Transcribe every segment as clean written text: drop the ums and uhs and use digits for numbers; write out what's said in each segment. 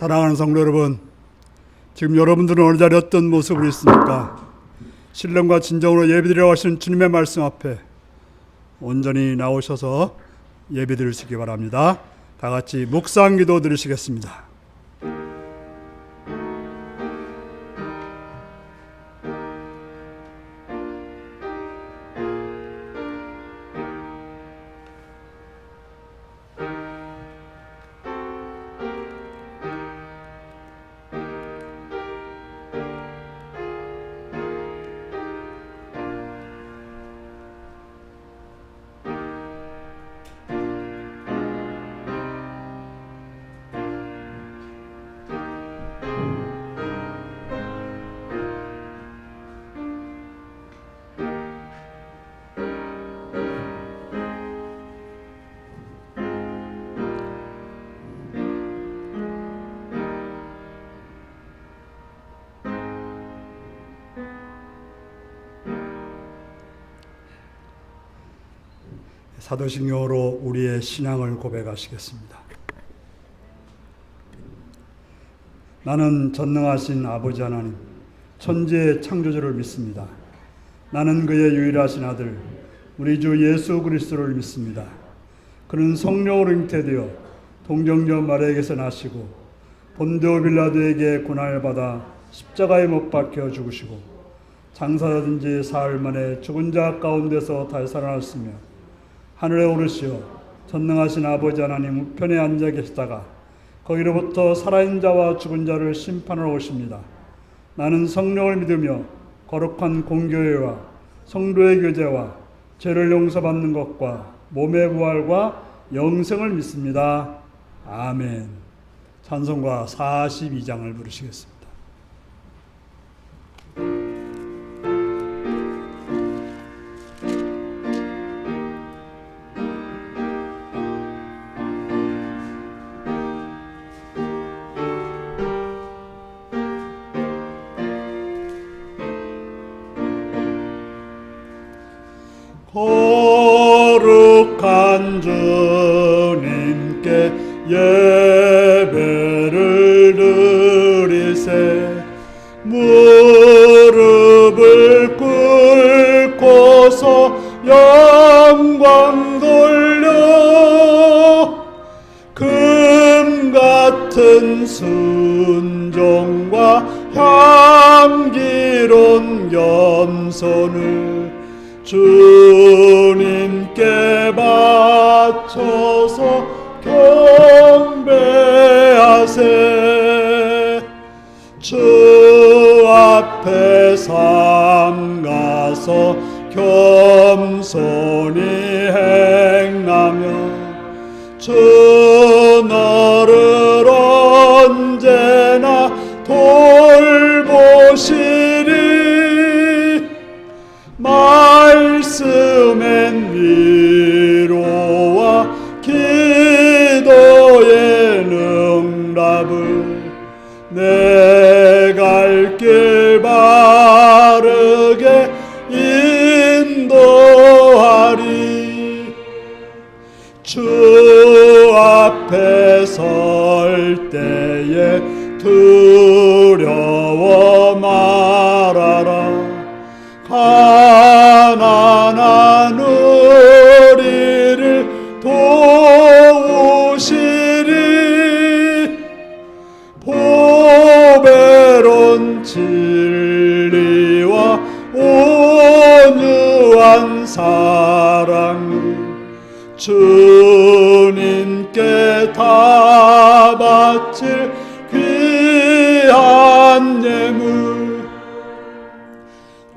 사랑하는 성도 여러분, 지금 여러분들은 어느 자리에 어떤 모습으로 있습니까? 신령과 진정으로 예배드리러 하시는 주님의 말씀 앞에 온전히 나오셔서 예배드리시기 바랍니다. 다 같이 묵상기도 드리시겠습니다. 사도신경으로 우리의 신앙을 고백하시겠습니다. 나는 전능하신 아버지 하나님, 천지의 창조주를 믿습니다. 나는 그의 유일하신 아들, 우리 주 예수 그리스도를 믿습니다. 그는 성령으로 잉태되어 동정녀 마리아에게서 나시고 본디오 빌라도에게 고난을 받아 십자가에 못 박혀 죽으시고 장사된 지 사흘 만에 죽은 자 가운데서 다시 살아났으며 하늘에 오르시어 전능하신 아버지 하나님 우편에 앉아 계시다가 거기로부터 살아있는 자와 죽은 자를 심판하러 오십니다. 나는 성령을 믿으며 거룩한 공교회와 성도의 교제와 죄를 용서받는 것과 몸의 부활과 영생을 믿습니다. 아멘. 찬송가 42장을 부르시겠습니다. 거룩한 주님께 예배를 드리세. 무릎을 꿇고서 영광 돌려 금 같은 순종과 향기로운 겸손을 주님께 바쳐서 경배하세. 주 앞에 삼가서 겸손히 행하며 주 너를 언제나 돌보시리. 말씀엔 위로와 기도의 응답을 내 갈 길 바르게 인도하리. 주 앞에 설 때에 두려워 말아라. 가난한 우리를 도우시리. 보배로운 진리와 온유한 사랑을 주님께 다 바칠 귀한 예물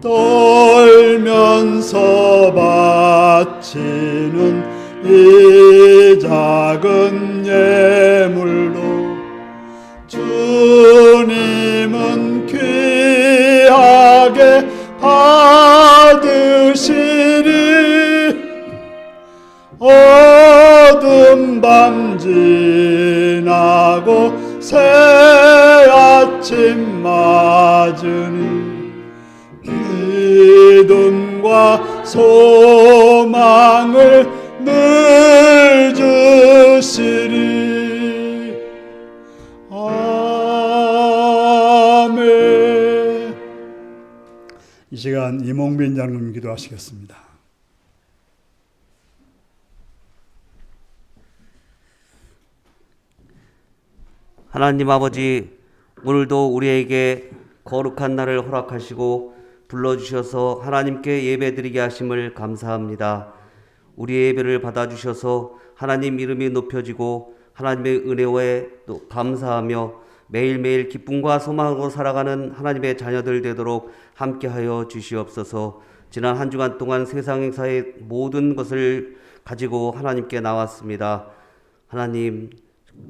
떨면서 바치는 이 작은 예물로 주님은 귀하게 받으시리. 어둠 밤 지나고 새 아침 맞으니 믿음과 소망을 늘 주시리. 이 시간 이몽빈 장로님 기도하시겠습니다. 하나님 아버지, 오늘도 우리에게 거룩한 날을 허락하시고 불러주셔서 하나님께 예배드리게 하심을 감사합니다. 우리의 예배를 받아주셔서 하나님 이름이 높여지고 하나님의 은혜에 또 감사하며 매일매일 기쁨과 소망으로 살아가는 하나님의 자녀들 되도록 함께하여 주시옵소서. 지난 한 주간 동안 세상 행사의 모든 것을 가지고 하나님께 나왔습니다. 하나님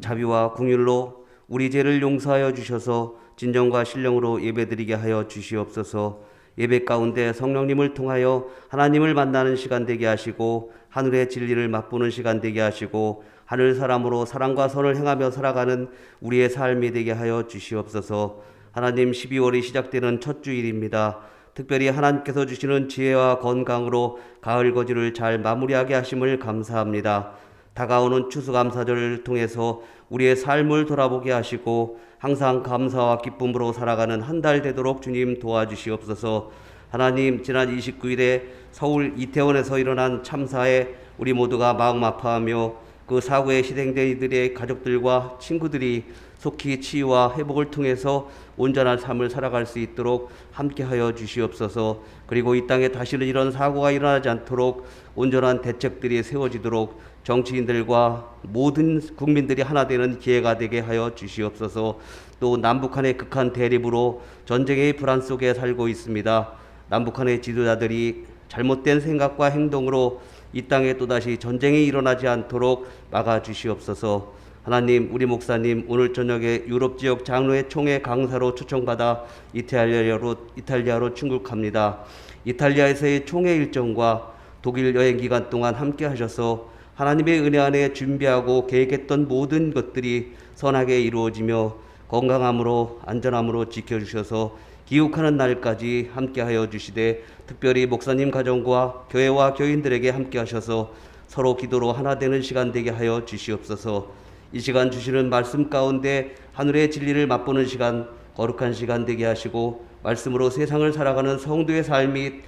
자비와 긍휼로 우리 죄를 용서하여 주셔서 진정과 신령으로 예배드리게 하여 주시옵소서. 예배 가운데 성령님을 통하여 하나님을 만나는 시간 되게 하시고 하늘의 진리를 맛보는 시간 되게 하시고 하늘 사람으로 사랑과 선을 행하며 살아가는 우리의 삶이 되게 하여 주시옵소서. 하나님, 12월이 시작되는 첫 주일입니다. 특별히 하나님께서 주시는 지혜와 건강으로 가을 거지를 잘 마무리하게 하심을 감사합니다. 다가오는 추수감사절을 통해서 우리의 삶을 돌아보게 하시고 항상 감사와 기쁨으로 살아가는 한 달 되도록 주님 도와주시옵소서. 하나님, 지난 29일에 서울 이태원에서 일어난 참사에 우리 모두가 마음 아파하며 그 사고에 희생된 이들의 가족들과 친구들이 속히 치유와 회복을 통해서 온전한 삶을 살아갈 수 있도록 함께하여 주시옵소서. 그리고 이 땅에 다시는 이런 사고가 일어나지 않도록 온전한 대책들이 세워지도록 정치인들과 모든 국민들이 하나 되는 기회가 되게 하여 주시옵소서. 또 남북한의 극한 대립으로 전쟁의 불안 속에 살고 있습니다. 남북한의 지도자들이 잘못된 생각과 행동으로 이 땅에 또다시 전쟁이 일어나지 않도록 막아주시옵소서. 하나님, 우리 목사님 오늘 저녁에 유럽 지역 장로회 총회 강사로 초청받아 이탈리아로 출국합니다. 이탈리아에서의 총회 일정과 독일 여행 기간 동안 함께 하셔서 하나님의 은혜 안에 준비하고 계획했던 모든 것들이 선하게 이루어지며 건강함으로 안전함으로 지켜주셔서 귀국하는 날까지 함께하여 주시되 특별히 목사님 가정과 교회와 교인들에게 함께하셔서 서로 기도로 하나 되는 시간 되게 하여 주시옵소서. 이 시간 주시는 말씀 가운데 하늘의 진리를 맛보는 시간, 거룩한 시간 되게 하시고 말씀으로 세상을 살아가는 성도의 삶이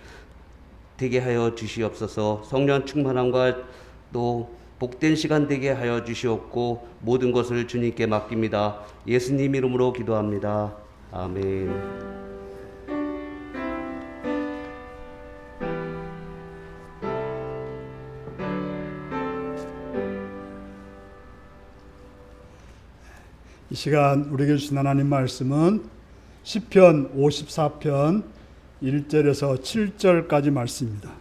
되게 하여 주시옵소서. 성령 충만함과 또 복된 시간 되게 하여 주시옵고 모든 것을 주님께 맡깁니다. 예수님 이름으로 기도합니다. 아멘. 이 시간 우리에게 주신 하나님 말씀은 시편 54편 1절에서 7절까지 말씀입니다.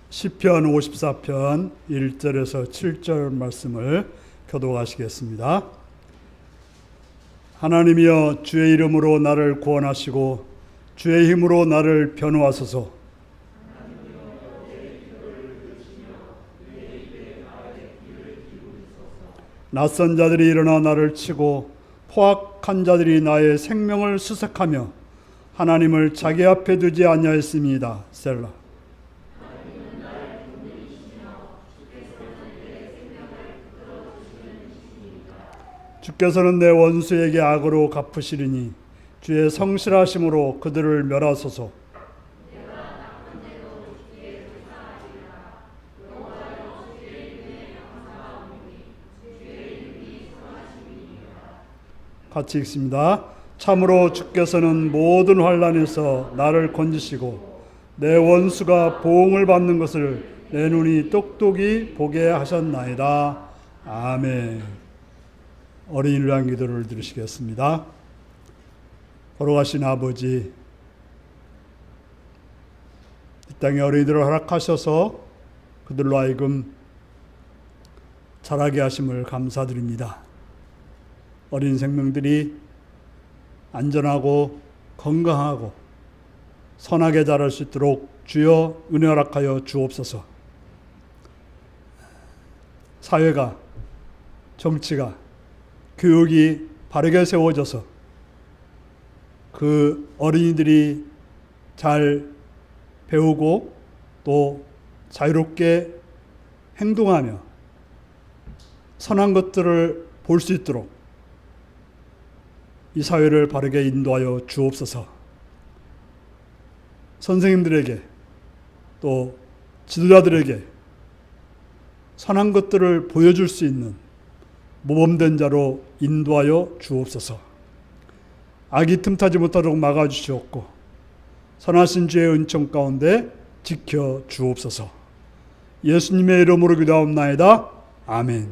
시편 54편 1절에서 7절 말씀을 교독하시겠습니다. 하나님이여, 주의 이름으로 나를 구원하시고 주의 힘으로 나를 변호하소서. 낯선 자들이 일어나 나를 치고 포악한 자들이 나의 생명을 수색하며 하나님을 자기 앞에 두지 아니하였습니다. 셀라. 주께서는 내 원수에게 악으로 갚으시리니 주의 성실하심으로 그들을 멸하소서. 같이 읽습니다. 참으로 주께서는 모든 환난에서 나를 건지시고 내 원수가 보응을 받는 것을 내 눈이 똑똑히 보게 하셨나이다. 아멘. 어린이를 위한 기도를 드리시겠습니다. 걸어가신 아버지, 이 땅에 어린이들을 허락하셔서 그들로 하여금 자라게 하심을 감사드립니다. 어린 생명들이 안전하고 건강하고 선하게 자랄 수 있도록 주여 은혜 허락하여 주옵소서. 사회가, 정치가, 교육이 바르게 세워져서 그 어린이들이 잘 배우고 또 자유롭게 행동하며 선한 것들을 볼 수 있도록 이 사회를 바르게 인도하여 주옵소서. 선생님들에게 또 지도자들에게 선한 것들을 보여줄 수 있는 모범된 자로 인도하여 주옵소서. 악이 틈타지 못하도록 막아주시옵고 선하신 주의 은총 가운데 지켜 주옵소서. 예수님의 이름으로 기도하옵나이다. 아멘.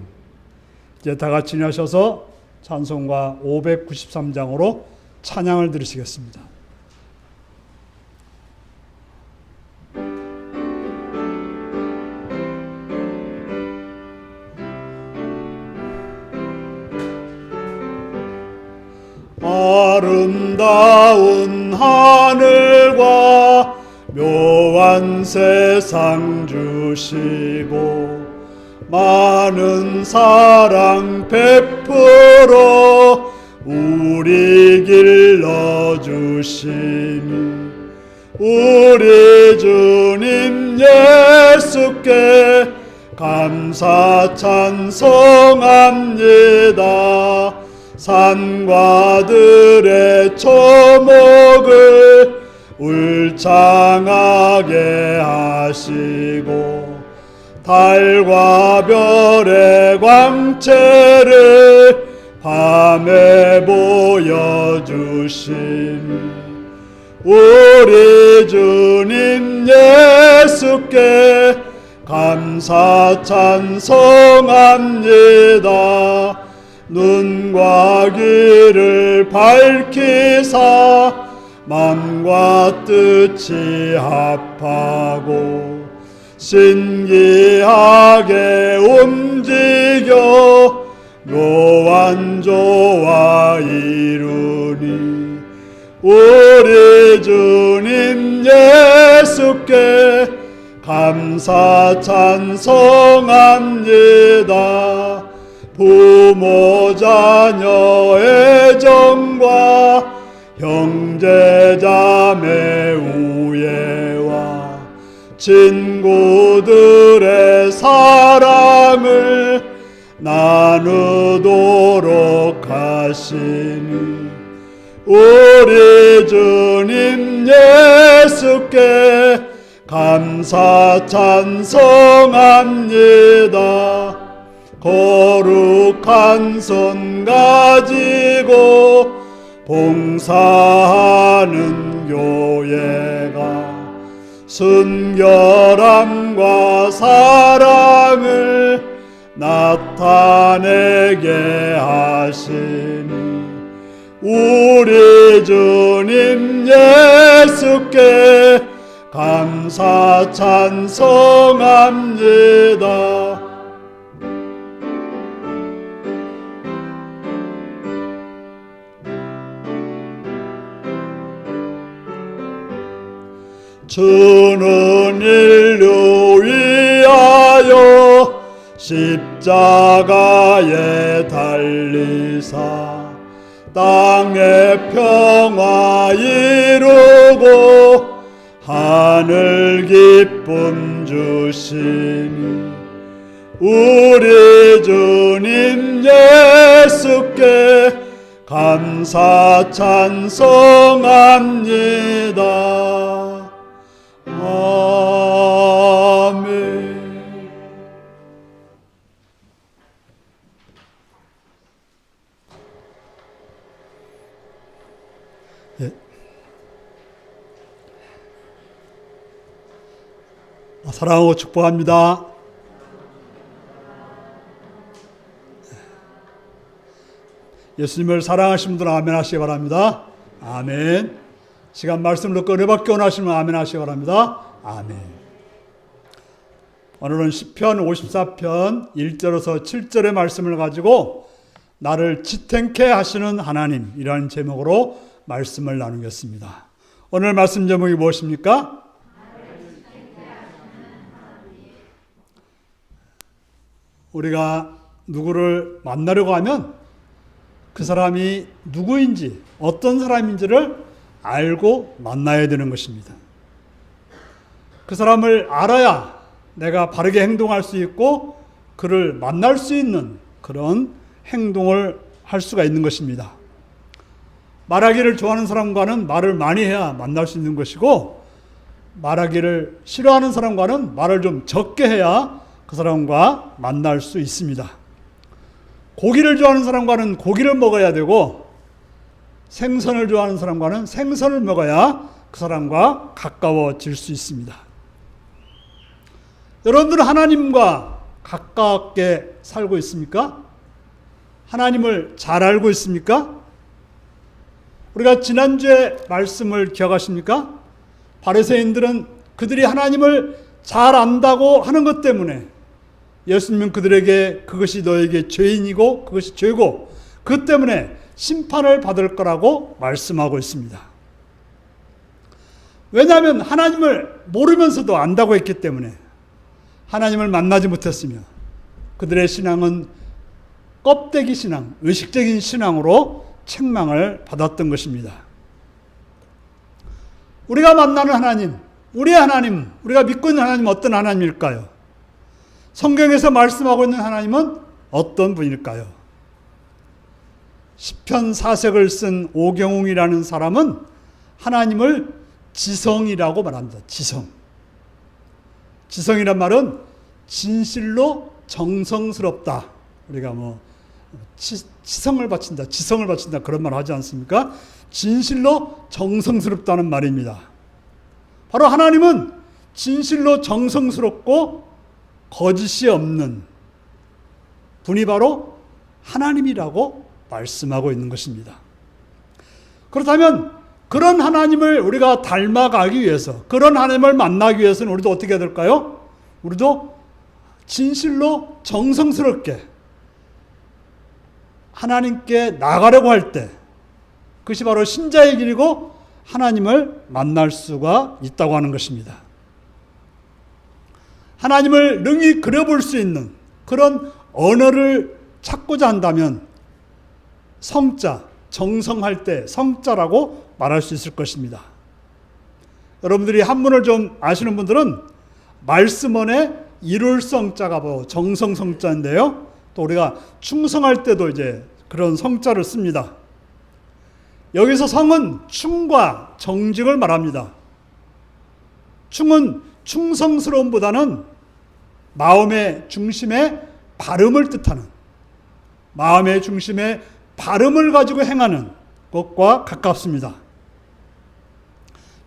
이제 다 같이 일어나셔서 찬송가 593장으로 찬양을 들으시겠습니다. 아름다운 하늘과 묘한 세상 주시고 많은 사랑 베풀어 우리 길러주시니 우리 주님 예수께 감사 찬송합니다. 산과 들의 초목을 울창하게 하시고 달과 별의 광채를 밤에 보여주시니 우리 주님 예수께 감사 찬송합니다. 눈과 귀를 밝히사 마음과 뜻이 합하고 신기하게 움직여 묘한 조화 이루니 우리 주님 예수께 감사 찬송합니다. 부모 자녀의 정과 형제 자매 우애와 친구들의 사랑을 나누도록 하시니 우리 주님 예수께 감사 찬송합니다. 거룩한 손 가지고 봉사하는 교회가 순결함과 사랑을 나타내게 하시니 우리 주님 예수께 감사 찬송합니다. 주는 인류 위하여 십자가에 달리사 땅의 평화 이루고 하늘 기쁨 주시니 우리 주님 예수께 감사 찬송합니다. 아멘. 예. 사랑하고 축복합니다. 예수님을 사랑하시는 분들은 아멘 하시기 바랍니다. 아멘. 시간 말씀을 듣고 은혜받기 원하시면 아멘 하시기 바랍니다. 아멘. 오늘은 시편 54편 1절에서 7절의 말씀을 가지고 나를 지탱케 하시는 하나님이라는 제목으로 말씀을 나누겠습니다. 오늘 말씀 제목이 무엇입니까? 우리가 누구를 만나려고 하면 그 사람이 누구인지 어떤 사람인지를 알고 만나야 되는 것입니다. 그 사람을 알아야 내가 바르게 행동할 수 있고 그를 만날 수 있는 그런 행동을 할 수가 있는 것입니다. 말하기를 좋아하는 사람과는 말을 많이 해야 만날 수 있는 것이고, 말하기를 싫어하는 사람과는 말을 좀 적게 해야 그 사람과 만날 수 있습니다. 고기를 좋아하는 사람과는 고기를 먹어야 되고, 생선을 좋아하는 사람과는 생선을 먹어야 그 사람과 가까워질 수 있습니다. 여러분들은 하나님과 가깝게 살고 있습니까? 하나님을 잘 알고 있습니까? 우리가 지난주에 말씀을 기억하십니까? 바리새인들은 그들이 하나님을 잘 안다고 하는 것 때문에 예수님은 그들에게 그것이 너에게 죄인이고 그것이 죄고 그 때문에 심판을 받을 거라고 말씀하고 있습니다. 왜냐하면 하나님을 모르면서도 안다고 했기 때문에, 하나님을 만나지 못했으며 그들의 신앙은 껍데기 신앙, 의식적인 신앙으로 책망을 받았던 것입니다. 우리가 만나는 하나님, 우리의 하나님, 우리가 믿고 있는 하나님은 어떤 하나님일까요? 성경에서 말씀하고 있는 하나님은 어떤 분일까요? 시편 4색을 쓴 오경웅이라는 사람은 하나님을 지성이라고 말합니다. 지성. 지성이란 말은 진실로 정성스럽다. 우리가 지성을 바친다, 지성을 바친다 그런 말 하지 않습니까? 진실로 정성스럽다는 말입니다. 바로 하나님은 진실로 정성스럽고 거짓이 없는 분이 바로 하나님이라고 말씀하고 있는 것입니다. 그렇다면 그런 하나님을 우리가 닮아가기 위해서, 그런 하나님을 만나기 위해서는 우리도 어떻게 해야 될까요? 우리도 진실로 정성스럽게 하나님께 나가려고 할 때, 그것이 바로 신자의 길이고 하나님을 만날 수가 있다고 하는 것입니다. 하나님을 능히 그려볼 수 있는 그런 언어를 찾고자 한다면 성자, 정성할 때 성자라고 말할 수 있을 것입니다. 여러분들이 한문을 좀 아시는 분들은 말씀원에 이룰 성자가 바로 정성성자인데요. 또 우리가 충성할 때도 이제 그런 성자를 씁니다. 여기서 성은 충과 정직을 말합니다. 충은 충성스러움보다는 마음의 중심에 발음을 뜻하는, 마음의 중심에 발음을 가지고 행하는 것과 가깝습니다.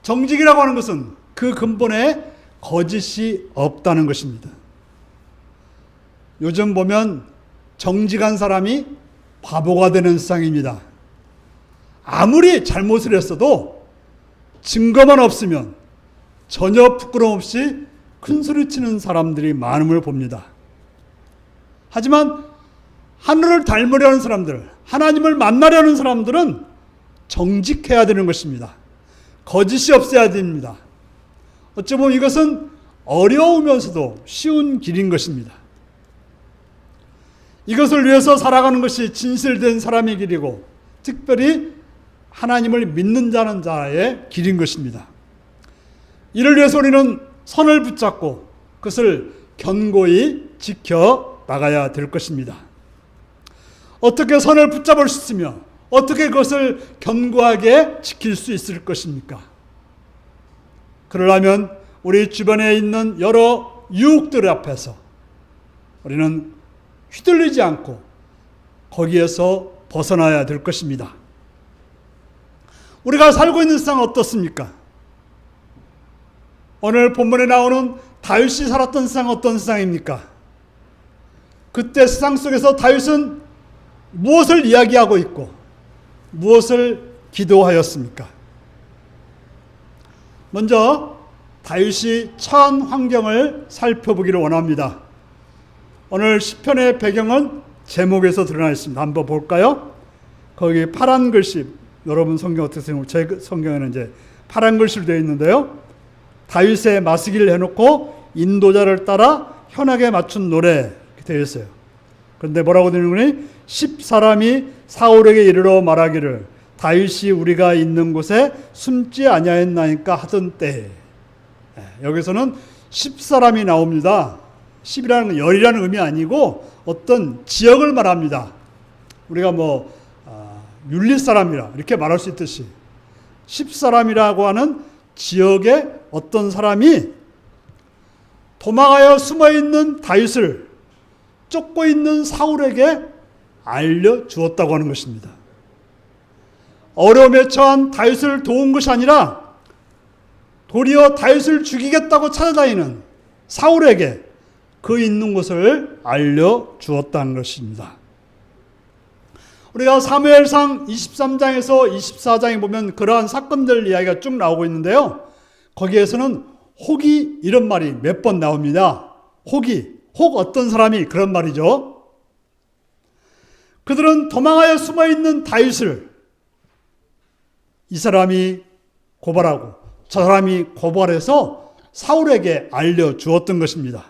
정직이라고 하는 것은 그 근본에 거짓이 없다는 것입니다. 요즘 보면 정직한 사람이 바보가 되는 세상입니다. 아무리 잘못을 했어도 증거만 없으면 전혀 부끄러움 없이 큰소리치는 사람들이 많음을 봅니다. 하지만 하늘을 닮으려는 사람들, 하나님을 만나려는 사람들은 정직해야 되는 것입니다. 거짓이 없어야 됩니다. 어찌 보면 이것은 어려우면서도 쉬운 길인 것입니다. 이것을 위해서 살아가는 것이 진실된 사람의 길이고, 특별히 하나님을 믿는 자의 길인 것입니다. 이를 위해서 우리는 선을 붙잡고 그것을 견고히 지켜 나가야 될 것입니다. 어떻게 선을 붙잡을 수 있으며 어떻게 그것을 견고하게 지킬 수 있을 것입니까? 그러려면 우리 주변에 있는 여러 유혹들 앞에서 우리는 휘둘리지 않고 거기에서 벗어나야 될 것입니다. 우리가 살고 있는 세상은 어떻습니까? 오늘 본문에 나오는 다윗이 살았던 세상은 어떤 세상입니까? 그때 세상 속에서 다윗은 무엇을 이야기하고 있고 무엇을 기도하였습니까? 먼저 다윗이 처한 환경을 살펴보기를 원합니다. 오늘 시편의 배경은 제목에서 드러나 있습니다. 한번 볼까요? 거기 파란 글씨, 여러분 성경 어떻게 생각해요? 제 성경에는 이제 파란 글씨로 되어 있는데요. 다윗의 마시기를 해놓고 인도자를 따라 현악에 맞춘 노래 이렇게 되어 있어요. 그런데 뭐라고 되는 거니? 10사람이 사울에게 이르러 말하기를 다윗이 우리가 있는 곳에 숨지 아니하였나이까 하던 때에, 여기서는 10사람이 나옵니다. 10이라는 건 열이라는 의미 아니고 어떤 지역을 말합니다. 우리가 율리 사람이라 이렇게 말할 수 있듯이 10사람이라고 하는 지역의 어떤 사람이 도망하여 숨어있는 다윗을 쫓고 있는 사울에게 알려주었다고 하는 것입니다. 어려움에 처한 다윗을 도운 것이 아니라 도리어 다윗을 죽이겠다고 찾아다니는 사울에게 그 있는 곳을 알려주었다는 것입니다. 우리가 사무엘상 23장에서 24장에 보면 그러한 사건들 이야기가 쭉 나오고 있는데요. 거기에서는 혹이 이런 말이 몇 번 나옵니다. 혹 어떤 사람이 그런 말이죠. 그들은 도망하여 숨어있는 다윗을 이 사람이 고발하고 저 사람이 고발해서 사울에게 알려주었던 것입니다.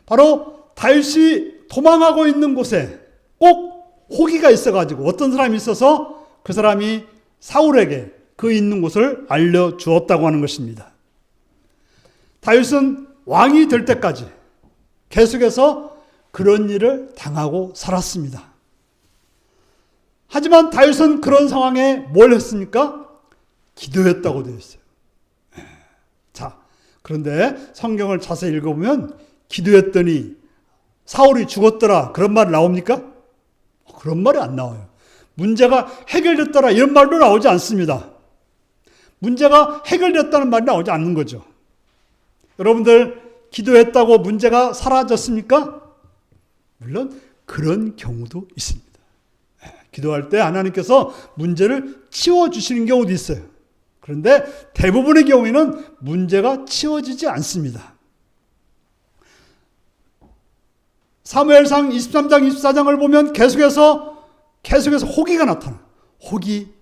바로 다윗이 도망하고 있는 곳에 꼭 호기가 있어가지고 어떤 사람이 있어서 그 사람이 사울에게 그 있는 곳을 알려주었다고 하는 것입니다. 다윗은 왕이 될 때까지 계속해서 그런 일을 당하고 살았습니다. 하지만 다윗은 그런 상황에 뭘 했습니까? 기도했다고 되어 있어요. 자, 그런데 성경을 자세히 읽어보면 기도했더니 사울이 죽었더라 그런 말 나옵니까? 그런 말이 안 나와요. 문제가 해결됐더라 이런 말도 나오지 않습니다. 문제가 해결됐다는 말이 나오지 않는 거죠. 여러분들 기도했다고 문제가 사라졌습니까? 물론 그런 경우도 있습니다. 기도할 때 하나님께서 문제를 치워주시는 경우도 있어요. 그런데 대부분의 경우에는 문제가 치워지지 않습니다. 사무엘상 23장 24장을 보면 계속해서 호기가 나타나. 호기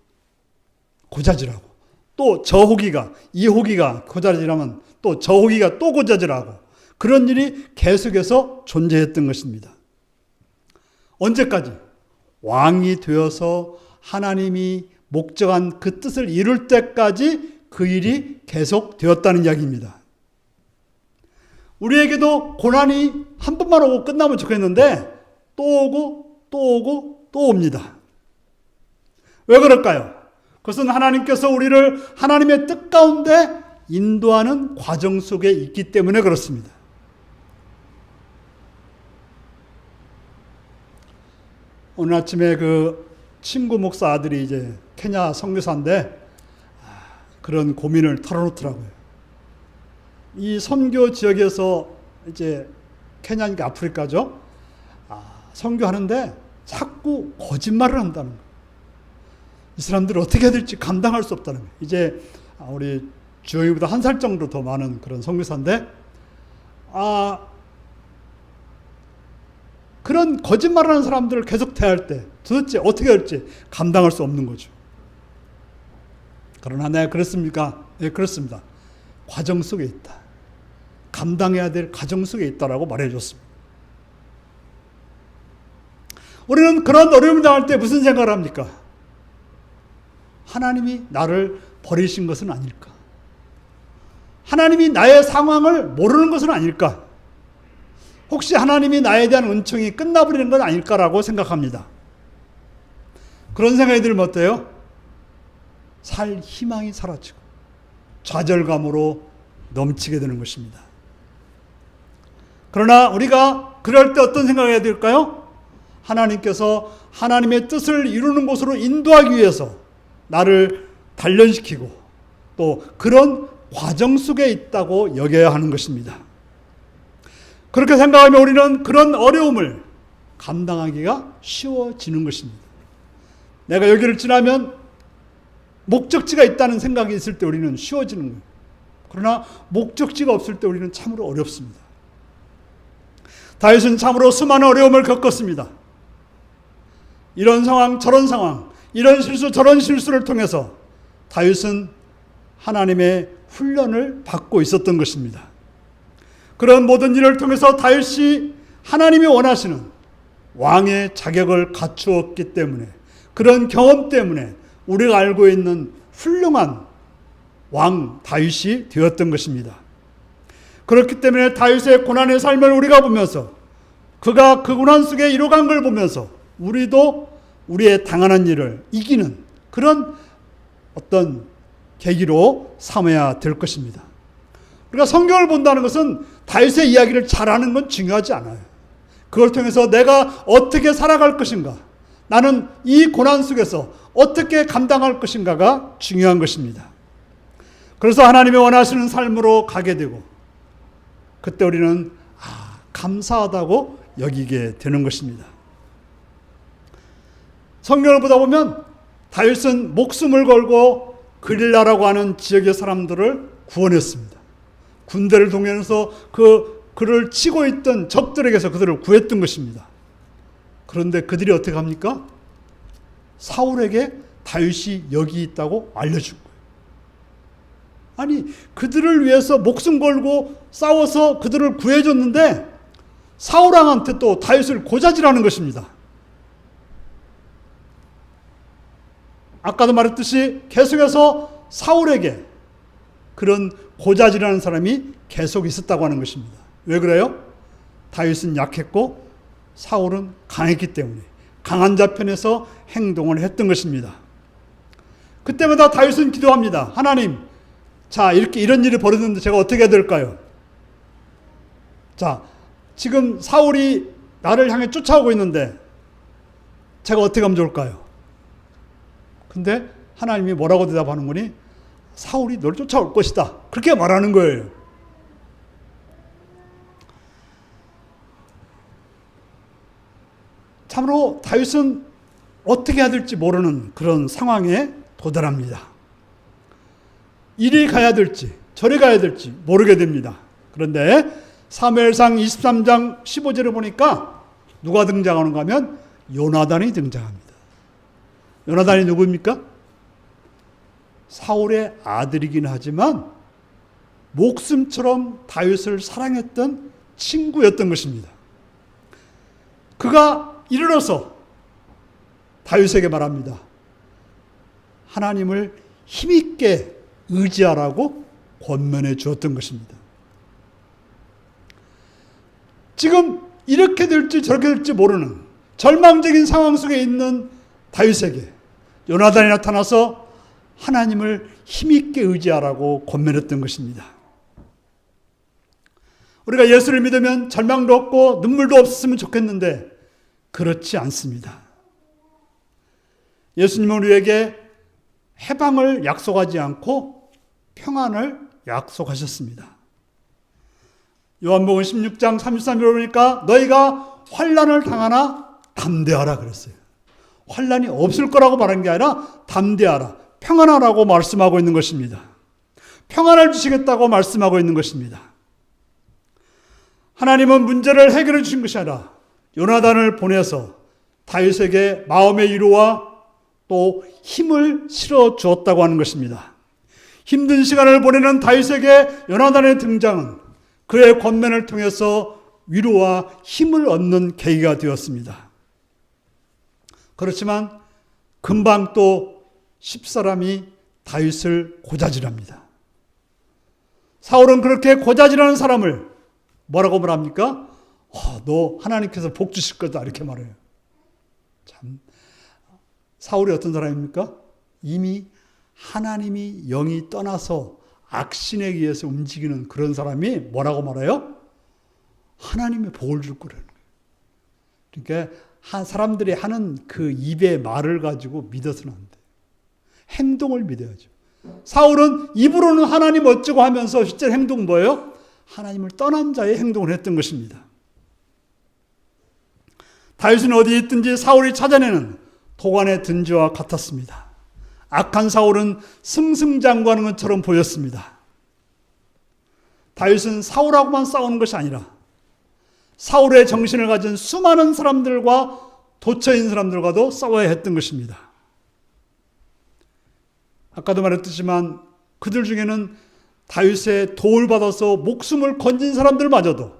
고자질하고 또 저 호기가 이 호기가 고자질하면 또 저 호기가 또 고자질하고 그런 일이 계속해서 존재했던 것입니다. 언제까지? 왕이 되어서 하나님이 목적한 그 뜻을 이룰 때까지 그 일이 계속되었다는 이야기입니다. 우리에게도 고난이 한 번만 오고 끝나면 좋겠는데 또 오고 또 오고 또 옵니다. 왜 그럴까요? 그것은 하나님께서 우리를 하나님의 뜻 가운데 인도하는 과정 속에 있기 때문에 그렇습니다. 오늘 아침에 그 친구 목사 아들이 이제 케냐 선교사인데 그런 고민을 털어놓더라고요. 이 선교 지역에서 이제 케냐니까 아프리카죠. 선교하는데 자꾸 거짓말을 한다는 거예요. 이 사람들을 어떻게 해야 될지 감당할 수 없다는 거예요. 이제 우리 주영이보다 한 살 정도 더 많은 그런 선교사인데 그런 거짓말을 하는 사람들을 계속 대할 때 도대체 어떻게 할지 감당할 수 없는 거죠. 그러나 내가 그렇습니까? 네, 그렇습니다. 과정 속에 있다. 감당해야 될 과정 속에 있다라고 말해줬습니다. 우리는 그런 어려움을 당할 때 무슨 생각을 합니까? 하나님이 나를 버리신 것은 아닐까? 하나님이 나의 상황을 모르는 것은 아닐까? 혹시 하나님이 나에 대한 은총이 끝나버리는 건 아닐까라고 생각합니다. 그런 생각이 들면 어때요? 살 희망이 사라지고 좌절감으로 넘치게 되는 것입니다. 그러나 우리가 그럴 때 어떤 생각을 해야 될까요? 하나님께서 하나님의 뜻을 이루는 곳으로 인도하기 위해서 나를 단련시키고 또 그런 과정 속에 있다고 여겨야 하는 것입니다. 그렇게 생각하면 우리는 그런 어려움을 감당하기가 쉬워지는 것입니다. 내가 여기를 지나면 목적지가 있다는 생각이 있을 때 우리는 쉬워지는 거예요. 그러나 목적지가 없을 때 우리는 참으로 어렵습니다. 다윗은 참으로 수많은 어려움을 겪었습니다. 이런 상황 저런 상황 이런 실수 저런 실수를 통해서 다윗은 하나님의 훈련을 받고 있었던 것입니다. 그런 모든 일을 통해서 다윗이 하나님이 원하시는 왕의 자격을 갖추었기 때문에 그런 경험 때문에 우리가 알고 있는 훌륭한 왕 다윗이 되었던 것입니다. 그렇기 때문에 다윗의 고난의 삶을 우리가 보면서 그가 그 고난 속에 이뤄간 걸 보면서 우리도 우리의 당하는 일을 이기는 그런 어떤 계기로 삼아야 될 것입니다. 우리가 성경을 본다는 것은 다윗의 이야기를 잘 아는 건 중요하지 않아요. 그걸 통해서 내가 어떻게 살아갈 것인가, 나는 이 고난 속에서 어떻게 감당할 것인가가 중요한 것입니다. 그래서 하나님이 원하시는 삶으로 가게 되고 그때 우리는 감사하다고 여기게 되는 것입니다. 성경을 보다 보면 다윗은 목숨을 걸고 그릴라라고 하는 지역의 사람들을 구원했습니다. 군대를 동원해서 그를 치고 있던 적들에게서 그들을 구했던 것입니다. 그런데 그들이 어떻게 합니까? 사울에게 다윗이 여기 있다고 알려준 거예요. 아니, 그들을 위해서 목숨 걸고 싸워서 그들을 구해줬는데 사울왕한테 또 다윗을 고자질하는 것입니다. 아까도 말했듯이 계속해서 사울에게 그런 고자질하는 사람이 계속 있었다고 하는 것입니다. 왜 그래요? 다윗은 약했고 사울은 강했기 때문에 강한 자 편에서 행동을 했던 것입니다. 그때마다 다윗은 기도합니다. 하나님, 자, 이런 일이 벌어졌는데 제가 어떻게 해야 될까요? 자, 지금 사울이 나를 향해 쫓아오고 있는데 제가 어떻게 하면 좋을까요? 근데 하나님이 뭐라고 대답하는 거니? 사울이 너를 쫓아올 것이다. 그렇게 말하는 거예요. 참으로 다윗은 어떻게 해야 될지 모르는 그런 상황에 도달합니다. 이리 가야 될지 저리 가야 될지 모르게 됩니다. 그런데 사무엘상 23장 15절을 보니까 누가 등장하는가 하면 요나단이 등장합니다. 요나단이 누구입니까? 사울의 아들이긴 하지만 목숨처럼 다윗을 사랑했던 친구였던 것입니다. 그가 이르러서 다윗에게 말합니다. 하나님을 힘있게 의지하라고 권면해 주었던 것입니다. 지금 이렇게 될지 저렇게 될지 모르는 절망적인 상황 속에 있는 다윗에게 요나단이 나타나서 하나님을 힘있게 의지하라고 권면했던 것입니다. 우리가 예수를 믿으면 절망도 없고 눈물도 없었으면 좋겠는데 그렇지 않습니다. 예수님은 우리에게 해방을 약속하지 않고 평안을 약속하셨습니다. 요한복음 16장 33절에 보니까 너희가 환난을 당하나 담대하라 그랬어요. 환난이 없을 거라고 말한 게 아니라 담대하라, 평안하라고 말씀하고 있는 것입니다. 평안을 주시겠다고 말씀하고 있는 것입니다. 하나님은 문제를 해결해 주신 것이 아니라 요나단을 보내서 다윗에게 마음의 위로와 또 힘을 실어 주었다고 하는 것입니다. 힘든 시간을 보내는 다윗에게 요나단의 등장은 그의 권면을 통해서 위로와 힘을 얻는 계기가 되었습니다. 그렇지만 금방 또 10사람이 다윗을 고자질합니다. 사울은 그렇게 고자질하는 사람을 뭐라고 말합니까? 너 하나님께서 복 주실 거다 이렇게 말해요. 참, 사울이 어떤 사람입니까? 이미 하나님이 영이 떠나서 악신에 의해서 움직이는 그런 사람이 뭐라고 말해요? 하나님의 복을 줄 거라는 거예요. 그러니까 사람들이 하는 그 입의 말을 가지고 믿어서는 안 돼요. 행동을 믿어야죠. 사울은 입으로는 하나님 어쩌고 하면서 실제 행동은 뭐예요? 하나님을 떠난 자의 행동을 했던 것입니다. 다윗은 어디에 있든지 사울이 찾아내는 도관의 든지와 같았습니다. 악한 사울은 승승장구하는 것처럼 보였습니다. 다윗은 사울하고만 싸우는 것이 아니라 사울의 정신을 가진 수많은 사람들과 도처인 사람들과도 싸워야 했던 것입니다. 아까도 말했지만 그들 중에는 다윗의 도움을 받아서 목숨을 건진 사람들마저도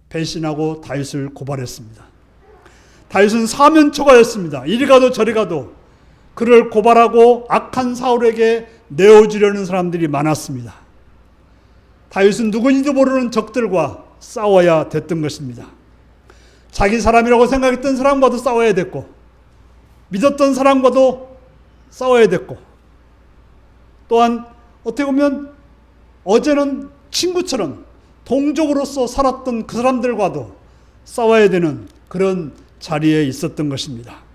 배신하고 다윗을 고발했습니다. 다윗은 사면초가였습니다. 이리 가도 저리 가도 그를 고발하고 악한 사울에게 내어주려는 사람들이 많았습니다. 다윗은 누구인지도 모르는 적들과 싸워야 됐던 것입니다. 자기 사람이라고 생각했던 사람과도 싸워야 됐고, 믿었던 사람과도 싸워야 됐고, 또한 어떻게 보면 어제는 친구처럼 동족으로서 살았던 그 사람들과도 싸워야 되는 그런 자리에 있었던 것입니다.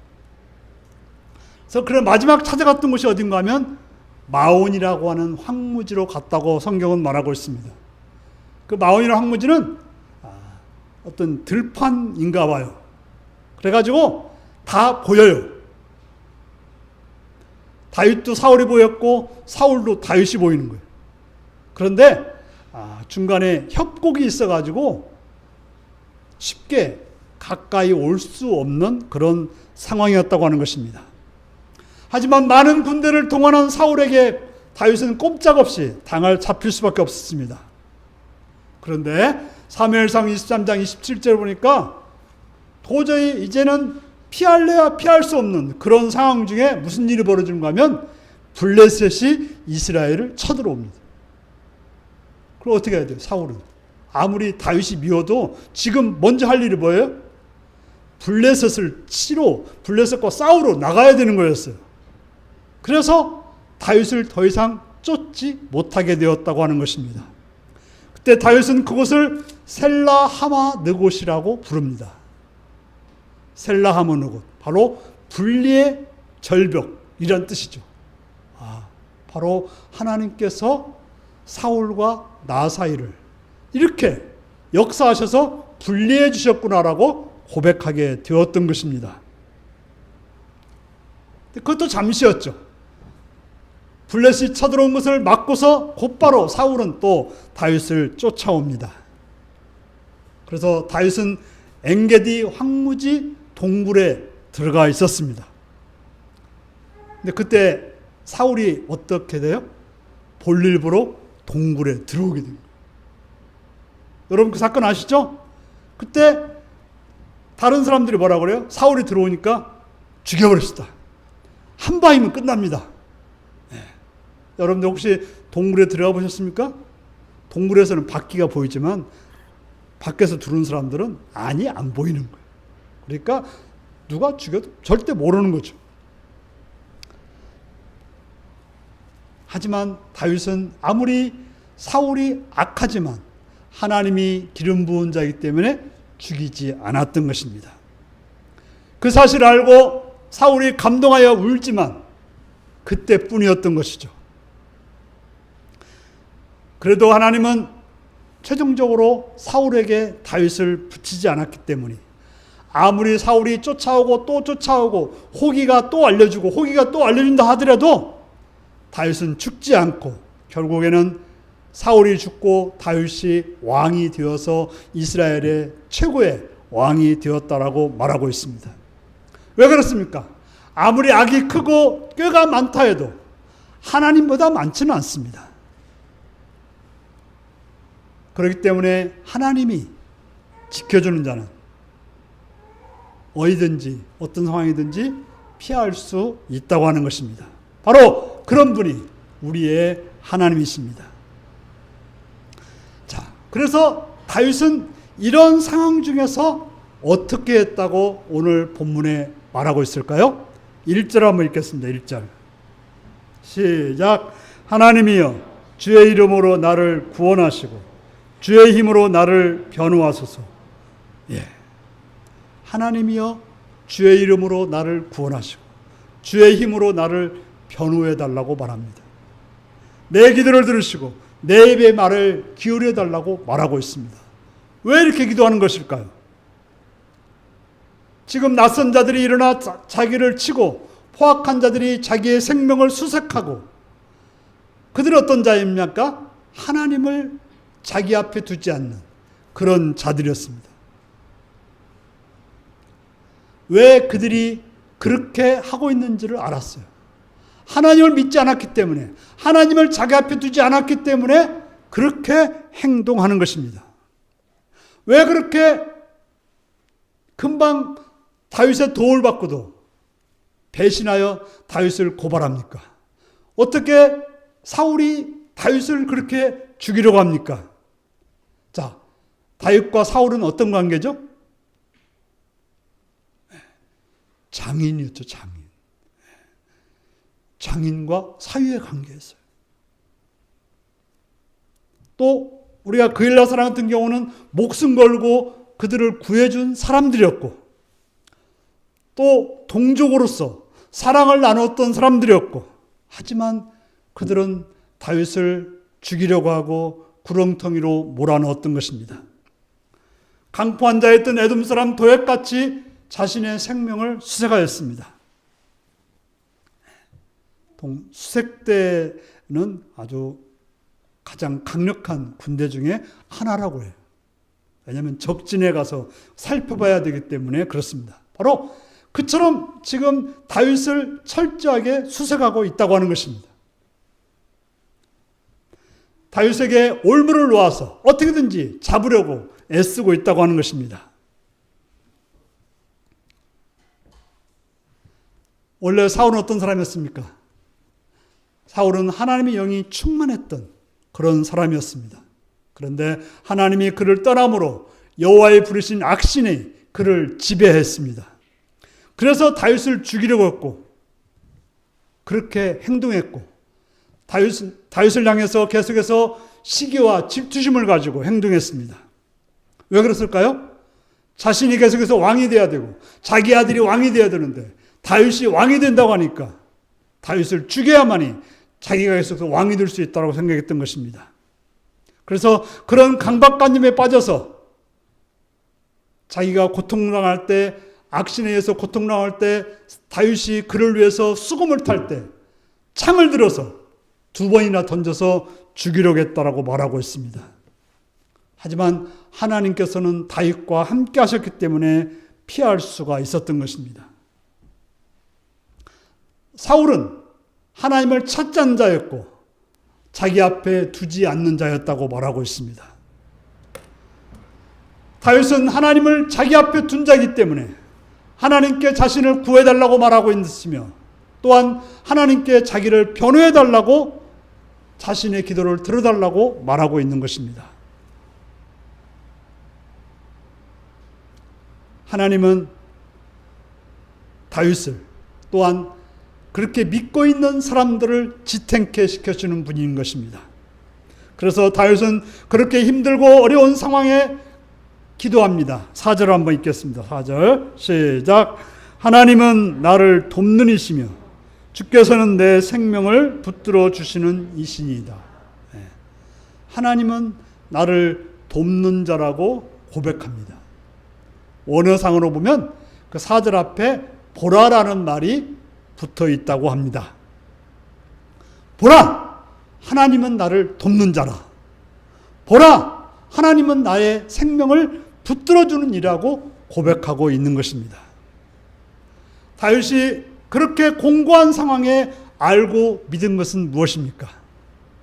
그래서 그래 마지막 찾아갔던 곳이 어딘가 하면 마온이라고 하는 황무지로 갔다고 성경은 말하고 있습니다. 그 마온이라는 황무지는 어떤 들판인가 봐요. 그래가지고 다 보여요. 다윗도 사울이 보였고 사울도 다윗이 보이는 거예요. 그런데 중간에 협곡이 있어가지고 쉽게 가까이 올 수 없는 그런 상황이었다고 하는 것입니다. 하지만 많은 군대를 동원한 사울에게 다윗은 꼼짝없이 잡힐 수밖에 없었습니다. 그런데 사무엘상 23장 27절 보니까 도저히 이제는 피할래야 피할 수 없는 그런 상황 중에 무슨 일이 벌어지는가 하면 블레셋이 이스라엘을 쳐들어옵니다. 그럼 어떻게 해야 돼요? 사울은 아무리 다윗이 미워도 지금 먼저 할 일이 뭐예요? 블레셋을 치러 블레셋과 싸우러 나가야 되는 거였어요. 그래서 다윗을 더 이상 쫓지 못하게 되었다고 하는 것입니다. 그때 다윗은 그곳을 셀라하마 느곳이라고 부릅니다. 셀라하마 느곳, 바로 분리의 절벽이란 뜻이죠. 바로 하나님께서 사울과 나 사이를 이렇게 역사하셔서 분리해 주셨구나라고 고백하게 되었던 것입니다. 그것도 잠시였죠. 블레셋이 쳐들어온 것을 막고서 곧바로 사울은 또 다윗을 쫓아옵니다. 그래서 다윗은 엔게디 황무지 동굴에 들어가 있었습니다. 근데 그때 사울이 어떻게 돼요? 볼일 보러 동굴에 들어오게 됩니다. 여러분 그 사건 아시죠? 그때 다른 사람들이 뭐라 그래요? 사울이 들어오니까 죽여버렸다. 한 방이면 끝납니다. 여러분들 혹시 동굴에 들어가 보셨습니까? 동굴에서는 바퀴가 보이지만 밖에서 들어온 사람들은 안 보이는 거예요. 그러니까 누가 죽여도 절대 모르는 거죠. 하지만 다윗은 아무리 사울이 악하지만 하나님이 기름 부은 자이기 때문에 죽이지 않았던 것입니다. 그 사실을 알고 사울이 감동하여 울지만 그때뿐이었던 것이죠. 그래도 하나님은 최종적으로 사울에게 다윗을 붙이지 않았기 때문에 아무리 사울이 쫓아오고 또 쫓아오고 호기가 또 알려주고 호기가 또 알려준다 하더라도 다윗은 죽지 않고 결국에는 사울이 죽고 다윗이 왕이 되어서 이스라엘의 최고의 왕이 되었다라고 말하고 있습니다. 왜 그렇습니까? 아무리 악이 크고 꾀가 많다 해도 하나님보다 많지는 않습니다. 그렇기 때문에 하나님이 지켜주는 자는 어디든지 어떤 상황이든지 피할 수 있다고 하는 것입니다. 바로 그런 분이 우리의 하나님이십니다. 자, 그래서 다윗은 이런 상황 중에서 어떻게 했다고 오늘 본문에 말하고 있을까요? 1절 한번 읽겠습니다. 1절 시작. 하나님이여 주의 이름으로 나를 구원하시고 주의 힘으로 나를 변호하소서. 하나님이여 주의 이름으로 나를 구원하시고 주의 힘으로 나를 변호해 달라고 말합니다. 내 기도를 들으시고 내 입의 말을 기울여 달라고 말하고 있습니다. 왜 이렇게 기도하는 것일까요? 지금 낯선 자들이 일어나 자기를 치고 포악한 자들이 자기의 생명을 수색하고 그들은 어떤 자입니까? 하나님을 자기 앞에 두지 않는 그런 자들이었습니다. 왜 그들이 그렇게 하고 있는지를 알았어요. 하나님을 믿지 않았기 때문에, 하나님을 자기 앞에 두지 않았기 때문에 그렇게 행동하는 것입니다. 왜 그렇게 금방 다윗의 도움을 받고도 배신하여 다윗을 고발합니까? 어떻게 사울이 다윗을 그렇게 죽이려고 합니까? 자, 다윗과 사울은 어떤 관계죠? 장인이었죠, 장인. 장인과 사위의 관계였어요. 또 우리가 그일라 사람 같은 경우는 목숨 걸고 그들을 구해준 사람들이었고, 또 동족으로서 사랑을 나눴던 사람들이었고, 하지만 그들은 다윗을 죽이려고 하고 구렁텅이로 몰아넣었던 것입니다. 강포한 자였던 에돔 사람 도액같이 자신의 생명을 수색하였습니다. 수색 때는 아주 가장 강력한 군대 중에 하나라고 해요. 왜냐하면 적진에 가서 살펴봐야 되기 때문에 그렇습니다. 바로 그처럼 지금 다윗을 철저하게 수색하고 있다고 하는 것입니다. 다윗에게 올무를 놓아서 어떻게든지 잡으려고 애쓰고 있다고 하는 것입니다. 원래 사울은 어떤 사람이었습니까? 사울은 하나님의 영이 충만했던 그런 사람이었습니다. 그런데 하나님이 그를 떠남으로 여호와의 부르신 악신이 그를 지배했습니다. 그래서 다윗을 죽이려고 했고 그렇게 행동했고 다윗을 향해서 계속해서 시기와 질투심을 가지고 행동했습니다. 왜 그랬을까요? 자신이 계속해서 왕이 돼야 되고 자기 아들이 왕이 돼야 되는데 다윗이 왕이 된다고 하니까 다윗을 죽여야만이 자기가 계속해서 왕이 될 수 있다고 생각했던 것입니다. 그래서 그런 강박관념에 빠져서 자기가 고통당할 때, 악신에 의해서 고통당할 때 다윗이 그를 위해서 수금을 탈 때 창을 들어서 2번이나 던져서 죽이려고 했다라고 말하고 있습니다. 하지만 하나님께서는 다윗과 함께 하셨기 때문에 피할 수가 있었던 것입니다. 사울은 하나님을 찾지 자였고 자기 앞에 두지 않는 자였다고 말하고 있습니다. 다윗은 하나님을 자기 앞에 둔 자이기 때문에 하나님께 자신을 구해달라고 말하고 있으며 또한 하나님께 자기를 변호해달라고 자신의 기도를 들어달라고 말하고 있는 것입니다. 하나님은 다윗을 또한 그렇게 믿고 있는 사람들을 지탱케 시켜주는 분인 것입니다. 그래서 다윗은 그렇게 힘들고 어려운 상황에 기도합니다. 4절 한번 읽겠습니다. 4절 시작. 하나님은 나를 돕는 이시며 주께서는 내 생명을 붙들어 주시는 이시니이다. 하나님은 나를 돕는 자라고 고백합니다. 원어상으로 보면 그 4절 앞에 보라라는 말이 붙어 있다고 합니다. 보라! 하나님은 나를 돕는 자라. 보라! 하나님은 나의 생명을 붙들어주는 이라고 고백하고 있는 것입니다. 다윗이 그렇게 공고한 상황에 알고 믿은 것은 무엇입니까?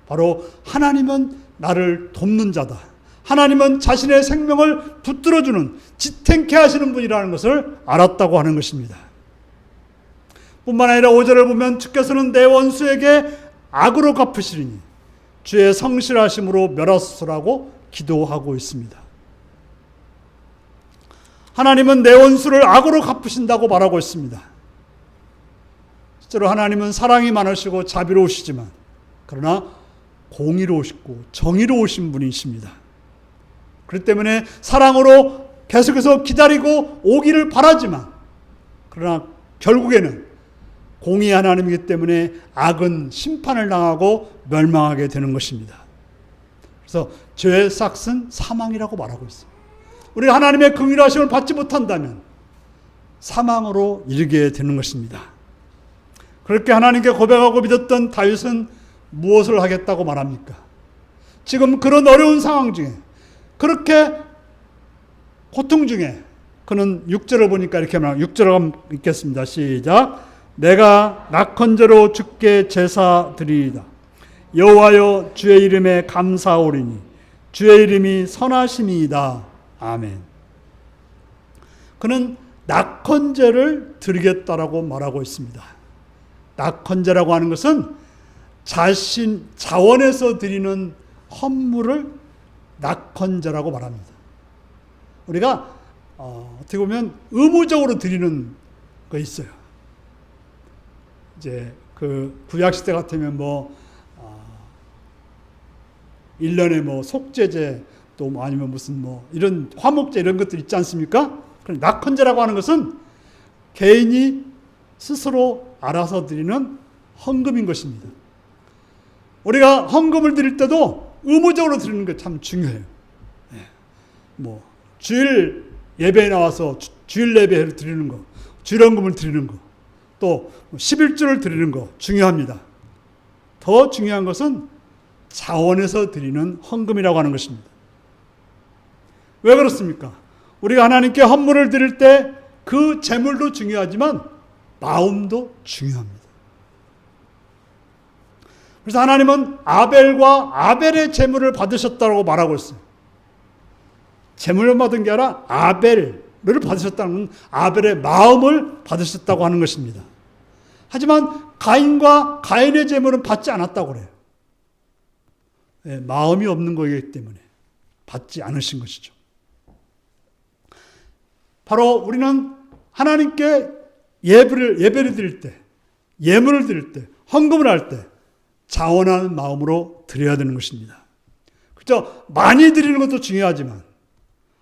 바로 하나님은 나를 돕는 자다. 하나님은 자신의 생명을 붙들어주는 지탱케 하시는 분이라는 것을 알았다고 하는 것입니다. 뿐만 아니라 5절을 보면 주께서는 내 원수에게 악으로 갚으시리니 주의 성실하심으로 멸하소서라고 기도하고 있습니다. 하나님은 내 원수를 악으로 갚으신다고 말하고 있습니다. 실제로 하나님은 사랑이 많으시고 자비로우시지만 그러나 공의로우시고 정의로우신 분이십니다. 그렇기 때문에 사랑으로 계속해서 기다리고 오기를 바라지만 그러나 결국에는 공의 하나님이기 때문에 악은 심판을 당하고 멸망하게 되는 것입니다. 그래서 죄의 삭은 사망이라고 말하고 있습니다. 우리가 하나님의 긍휼하심을 받지 못한다면 사망으로 이르게 되는 것입니다. 그렇게 하나님께 고백하고 믿었던 다윗은 무엇을 하겠다고 말합니까? 지금 그런 어려운 상황 중에 그렇게 고통 중에 그는 6절을 보니까 이렇게 말합니다. 6절을 한번 읽겠습니다. 시작. 내가 낙헌제로 주께 제사 드리이다. 여호와여 주의 이름에 감사오리니 주의 이름이 선하심이이다. 아멘. 그는 낙헌제를 드리겠다라고 말하고 있습니다. 낙헌제라고 하는 것은 자원에서 드리는 헌물을 낙헌제라고 말합니다. 우리가 어떻게 보면 의무적으로 드리는 거 있어요. 이제 그 구약 시대 같으면 1년에 속죄제 또 아니면 무슨 이런 화목제 이런 것들 있지 않습니까? 그럼 낙헌제라고 하는 것은 개인이 스스로 알아서 드리는 헌금인 것입니다. 우리가 헌금을 드릴 때도 의무적으로 드리는 게 참 중요해요. 주일 예배에 나와서 주일 예배를 드리는 거, 주일헌금을 드리는 거, 또 11조를 드리는 거 중요합니다. 더 중요한 것은 자원에서 드리는 헌금이라고 하는 것입니다. 왜 그렇습니까? 우리가 하나님께 헌물을 드릴 때 그 재물도 중요하지만 마음도 중요합니다. 그래서 하나님은 아벨의 재물을 받으셨다고 말하고 있어요. 재물을 받은 게 아니라 아벨을 받으셨다는 건 아벨의 마음을 받으셨다고 하는 것입니다. 하지만 가인의 재물은 받지 않았다고 그래요. 마음이 없는 거이기 때문에 받지 않으신 것이죠. 바로 우리는 하나님께 예배를 드릴 때, 예물을 드릴 때, 헌금을 할 때 자원하는 마음으로 드려야 되는 것입니다. 그렇죠? 많이 드리는 것도 중요하지만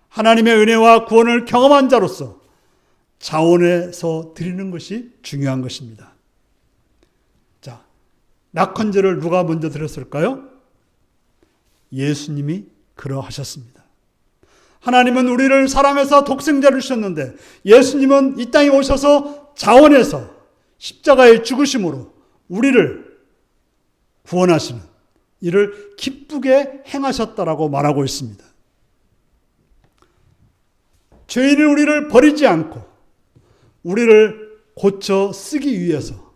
하나님의 은혜와 구원을 경험한 자로서 자원해서 드리는 것이 중요한 것입니다. 자, 낙헌제를 누가 먼저 드렸을까요? 예수님이 그러하셨습니다. 하나님은 우리를 사랑해서 독생자를 주셨는데 예수님은 이 땅에 오셔서 자원해서 십자가의 죽으심으로 우리를 구원하시는 이를 기쁘게 행하셨다라고 말하고 있습니다. 죄인은 우리를 버리지 않고 우리를 고쳐 쓰기 위해서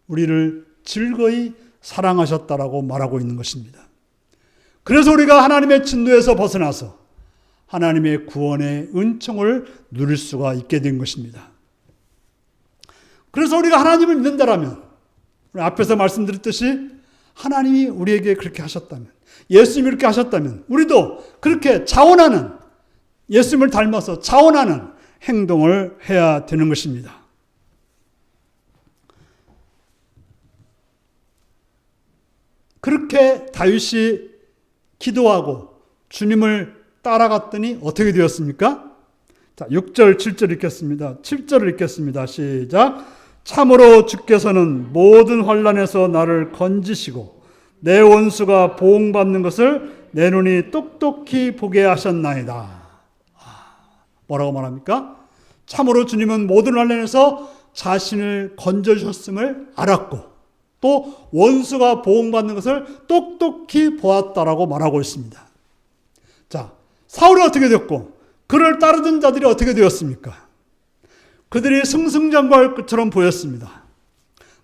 우리를 즐거이 사랑하셨다라고 말하고 있는 것입니다. 그래서 우리가 하나님의 진노에서 벗어나서 하나님의 구원의 은총을 누릴 수가 있게 된 것입니다. 그래서 우리가 하나님을 믿는다라면 앞에서 말씀드렸듯이 하나님이 우리에게 그렇게 하셨다면, 예수님이 그렇게 하셨다면 우리도 그렇게 자원하는, 예수님을 닮아서 자원하는 행동을 해야 되는 것입니다. 그렇게 다윗이 기도하고 주님을 따라갔더니 어떻게 되었습니까? 자, 6절, 7절 읽겠습니다. 7절을 읽겠습니다. 시작. 참으로 주께서는 모든 환난에서 나를 건지시고 내 원수가 보응받는 것을 내 눈이 똑똑히 보게 하셨나이다. 뭐라고 말합니까? 참으로 주님은 모든 환난에서 자신을 건져주셨음을 알았고 또 원수가 보응받는 것을 똑똑히 보았다라고 말하고 있습니다. 자, 사울이 어떻게 됐고 그를 따르던 자들이 어떻게 되었습니까? 그들이 승승장구할 것처럼 보였습니다.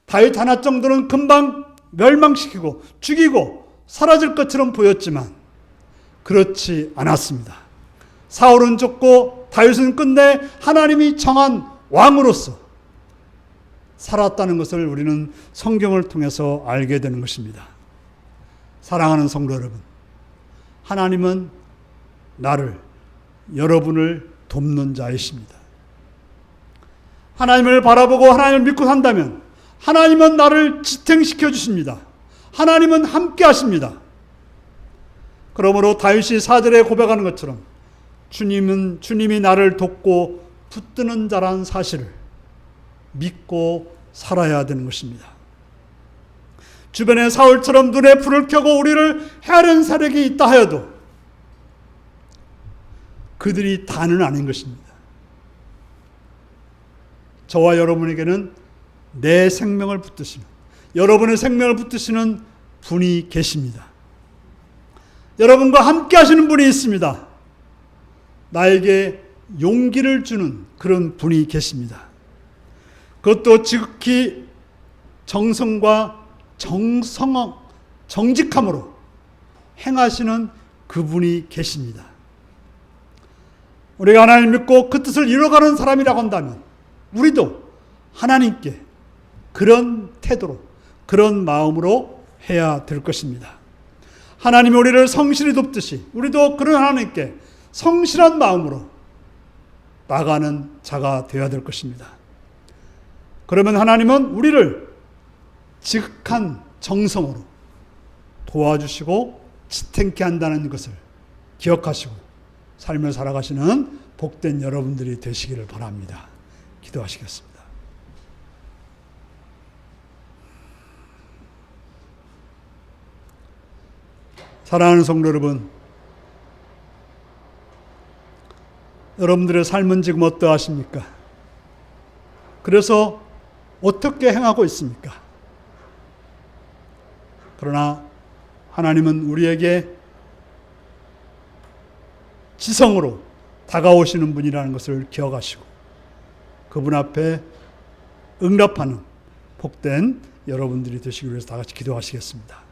다윗 하나 정도는 금방 멸망시키고 죽이고 사라질 것처럼 보였지만 그렇지 않았습니다. 사울은 죽고 다윗은 끝내 하나님이 정한 왕으로서 살았다는 것을 우리는 성경을 통해서 알게 되는 것입니다. 사랑하는 성도 여러분, 하나님은 나를, 여러분을 돕는 자이십니다. 하나님을 바라보고 하나님을 믿고 산다면 하나님은 나를 지탱시켜 주십니다. 하나님은 함께 하십니다. 그러므로 다윗이 4절에 고백하는 것처럼 주님이 나를 돕고 붙드는 자란 사실을 믿고 살아야 되는 것입니다. 주변에 사울처럼 눈에 불을 켜고 우리를 헤아리는 세력이 있다 하여도 그들이 다는 아닌 것입니다. 저와 여러분에게는 내 생명을 붙드시는, 여러분의 생명을 붙드시는 분이 계십니다. 여러분과 함께 하시는 분이 있습니다. 나에게 용기를 주는 그런 분이 계십니다. 그것도 지극히 정성과 정직함으로 행하시는 그분이 계십니다. 우리가 하나님 믿고 그 뜻을 이루어가는 사람이라고 한다면 우리도 하나님께 그런 태도로, 그런 마음으로 해야 될 것입니다. 하나님이 우리를 성실히 돕듯이 우리도 그런 하나님께 성실한 마음으로 나가는 자가 되어야 될 것입니다. 그러면 하나님은 우리를 지극한 정성으로 도와주시고 지탱케 한다는 것을 기억하시고 삶을 살아가시는 복된 여러분들이 되시기를 바랍니다. 기도하시겠습니다. 사랑하는 성도 여러분, 여러분들의 삶은 지금 어떠하십니까? 그래서 어떻게 행하고 있습니까? 그러나 하나님은 우리에게 지성으로 다가오시는 분이라는 것을 기억하시고 그분 앞에 응답하는 복된 여러분들이 되시기 위해서 다 같이 기도하시겠습니다.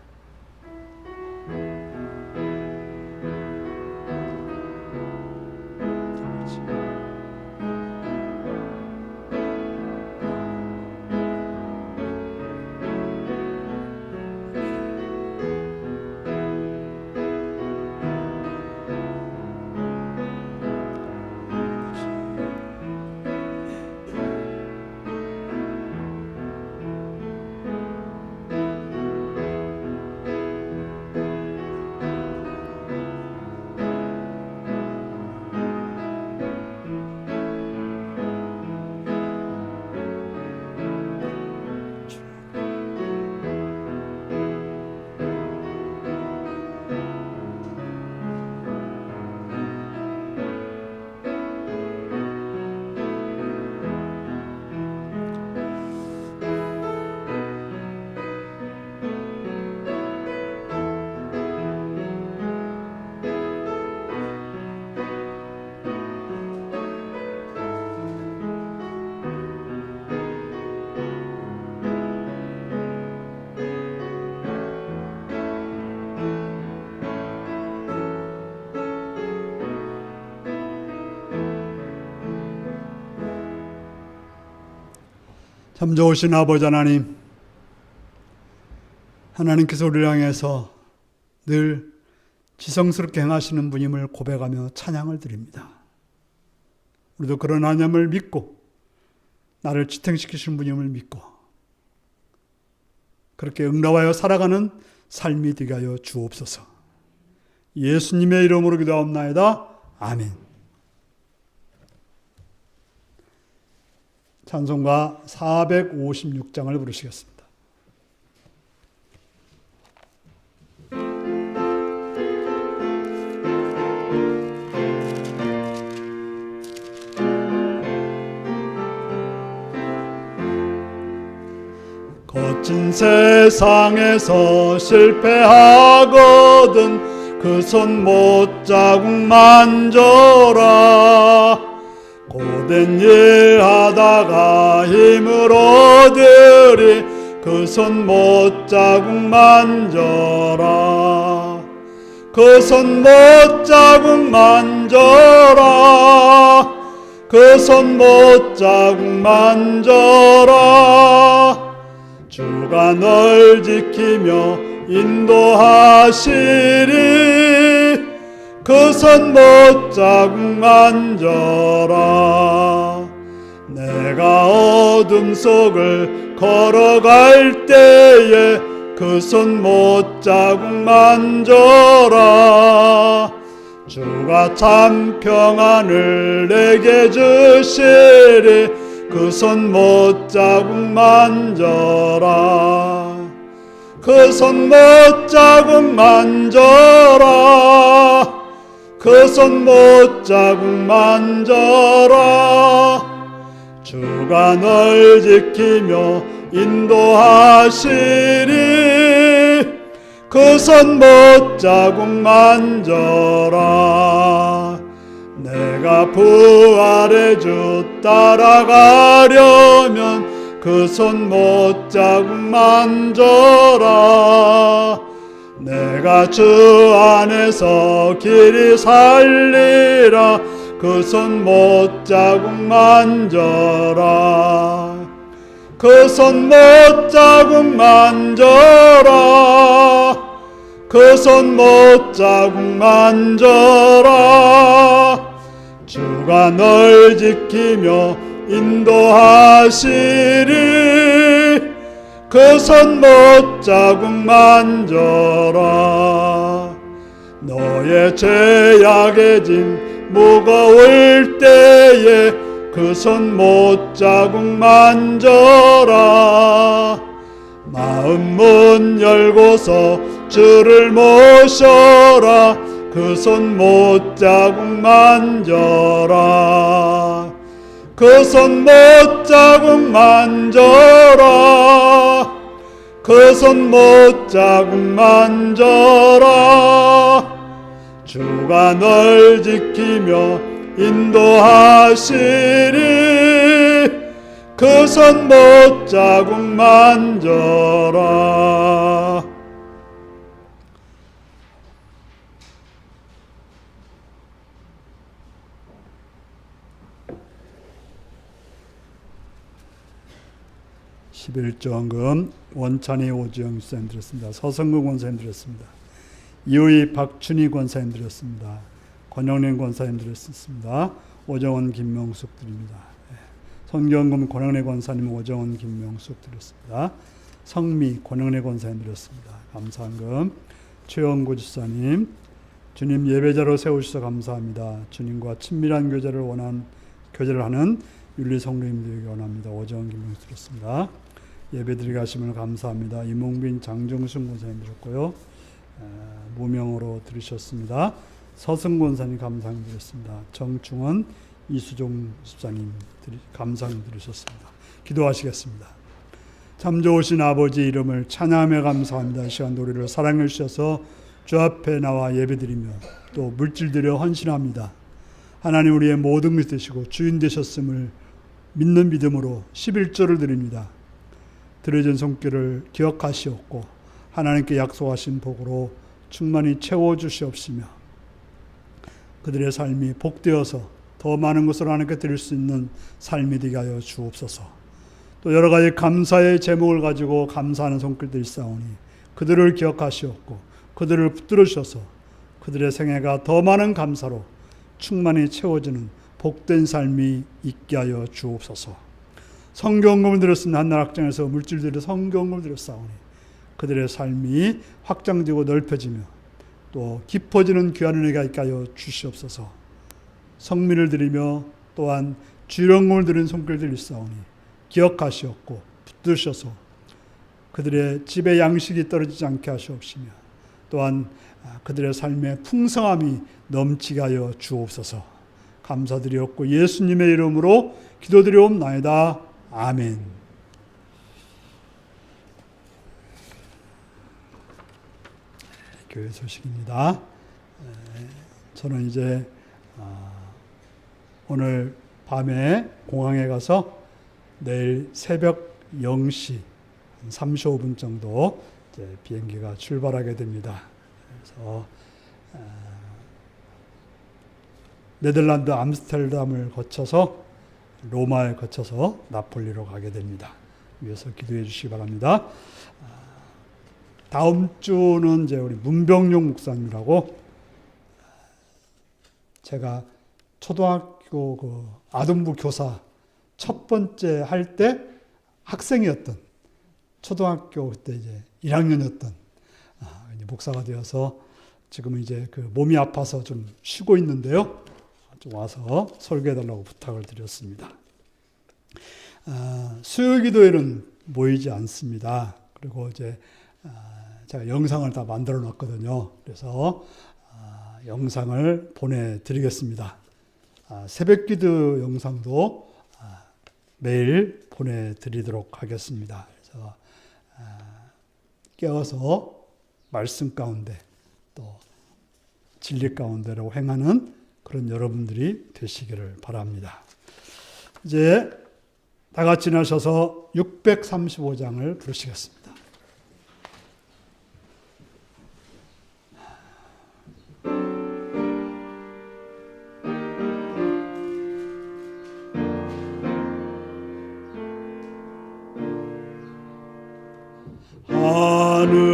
참 좋으신 아버지 하나님, 하나님께서 우리를 향해서 늘 지성스럽게 행하시는 분임을 고백하며 찬양을 드립니다. 우리도 그런 하나님을 믿고 나를 지탱시키시는 분임을 믿고 그렇게 응답하여 살아가는 삶이 되게 하여 주옵소서. 예수님의 이름으로 기도하옵나이다. 아멘. 찬송가 456장을 부르시겠습니다. 거친 세상에서 실패하거든 그 손 못자국 만져라. 고된 일 하다가 힘을 얻으리 그 손 못자국 만져라. 그 손 못자국 만져라. 그 손 못자국 만져라. 주가 널 지키며 인도하시리 그 손 못자국 만져라. 내가 어둠 속을 걸어갈 때에 그 손 못자국 만져라. 주가 참 평안을 내게 주시리 그 손 못자국 만져라. 그 손 못자국 만져라. 그 손 못자국 만져라. 주가 널 지키며 인도하시리 그 손 못자국 만져라. 내가 부활의 주 따라가려면 그 손 못자국 만져라. 내가 주 안에서 길이 살리라 그 그 손 못자국 만져라. 그 손 못자국 만져라. 그 손 못자국 만져라. 주가 널 지키며 인도하시리. 그 손 못자국 만져라. 너의 죄악의 짐 무거울 때에 그 손 못자국 만져라. 마음 문 열고서 주를 모셔라. 그 손 못자국 만져라. 그 손 못자국 만져라. 그 손 못자국 만져라. 주가 널 지키며 인도하시리. 그 손 못자국 만져라. (11조원금) 원찬희 오지영 선생님 드렸습니다. 서성근 권사님 드렸습니다. 이호희 박춘희 권사님 드렸습니다. 권영래 권사님 드렸습니다. 오정원 김명숙 드립니다. 성경금 권영래 권사님, 오정원 김명숙 드렸습니다. 성미 권영래 권사님 드렸습니다. 감사한금 최영구 지사님, 주님 예배자로 세우셔서 감사합니다. 주님과 친밀한 교제를 하는 윤리 성도님들에게 원합니다. 오정원 김명숙 드렸습니다. 예배드리게 하심을 감사합니다. 이몽빈 장정순 권사님 드렸고요. 무명으로 들으셨습니다. 서승 권사님 감상 드렸습니다. 정충원 이수종 집사님 감상 드리셨습니다. 기도하시겠습니다. 참 좋으신 아버지 이름을 찬양하며 감사합니다. 이 시간 우리를 사랑해 주셔서 주 앞에 나와 예배드리며 또 물질드려 헌신합니다. 하나님 우리의 모든 것이 되시고 주인 되셨음을 믿는 믿음으로 11조를 드립니다. 드려진 손길을 기억하시옵고 하나님께 약속하신 복으로 충만히 채워주시옵시며 그들의 삶이 복되어서 더 많은 것을 하나님께 드릴 수 있는 삶이 되게 하여 주옵소서. 또 여러 가지 감사의 제목을 가지고 감사하는 손길들이 있사오니 그들을 기억하시옵고 그들을 붙들어 주셔서 그들의 생애가 더 많은 감사로 충만히 채워지는 복된 삶이 있게 하여 주옵소서. 성경금을 들었으면 한날 학장에서 물질들이 성경금을 들었사오니 그들의 삶이 확장되고 넓혀지며 또 깊어지는 귀한 은혜가 있게 하여 주시옵소서. 성민을 드리며 또한 주령금을 드린 손길들이 있사오니 기억하시옵고 붙드셔서 그들의 집에 양식이 떨어지지 않게 하시옵시며 또한 그들의 삶의 풍성함이 넘치게 하여 주옵소서. 감사드리옵고 예수님의 이름으로 기도드리옵나이다. 아멘. 교회 소식입니다. 저는 이제 오늘 밤에 공항에 가서 내일 새벽 0시 35분 정도 이제 비행기가 출발하게 됩니다. 그래서 네덜란드 암스테르담을 거쳐서 로마에 거쳐서 나폴리로 가게 됩니다. 위에서 기도해 주시기 바랍니다. 다음 주는 이제 우리 문병용 목사님이라고 제가 초등학교 그 아동부 교사 첫 번째 할 때 학생이었던 초등학교 그때 이제 1학년이었던 이제 목사가 되어서 지금 이제 그 몸이 아파서 좀 쉬고 있는데요. 좀 와서 설교해달라고 부탁을 드렸습니다. 수요기도에는 모이지 않습니다. 그리고 이제 제가 영상을 다 만들어 놨거든요. 그래서 영상을 보내드리겠습니다. 새벽기도 영상도 매일 보내드리도록 하겠습니다. 그래서 깨어서 말씀 가운데 또 진리 가운데로 행하는 그런 여러분들이 되시기를 바랍니다. 이제 다 같이 나셔서 635장을 부르시겠습니다. 하늘에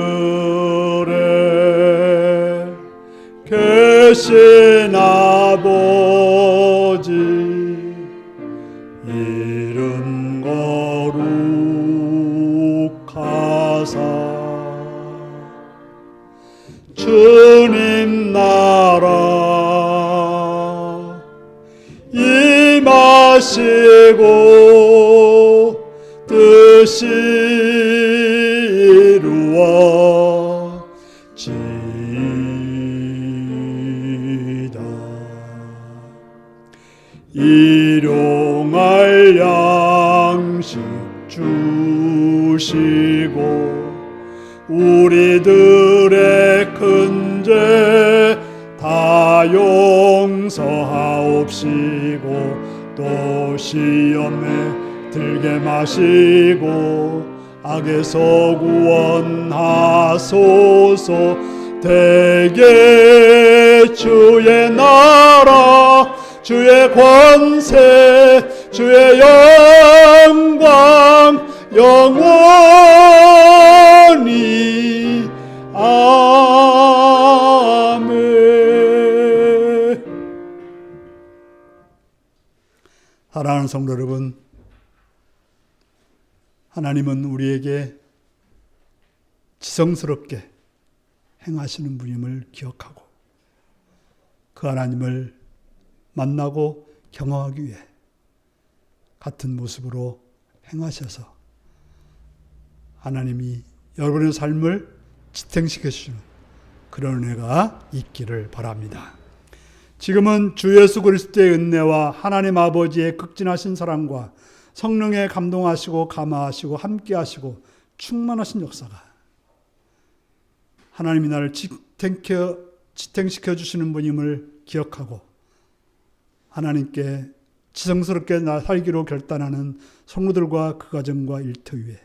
계신 아버지 이름 거룩하사 주님 나라 임하시고 뜻이 이루어지이다. 일용할 양식 주시고 우리들의 큰 죄 다 용서하옵시고 또 시험에 들게 마시고 악에서 구원하소서. 대개 주의 나라 주의 권세 주의 영광 영원히 아멘. 사랑하는 성도 여러분, 하나님은 우리에게 지성스럽게 행하시는 분임을 기억하고 그 하나님을 만나고 경험하기 위해 같은 모습으로 행하셔서 하나님이 여러분의 삶을 지탱시켜 주시는 그런 은혜가 있기를 바랍니다. 지금은 주 예수 그리스도의 은혜와 하나님 아버지의 극진하신 사랑과 성령에 감동하시고 감화하시고 함께하시고 충만하신 역사가 하나님이 나를 지탱시켜 주시는 분임을 기억하고 하나님께 지성스럽게 살기로 결단하는 성도들과 그 가정과 일터 위에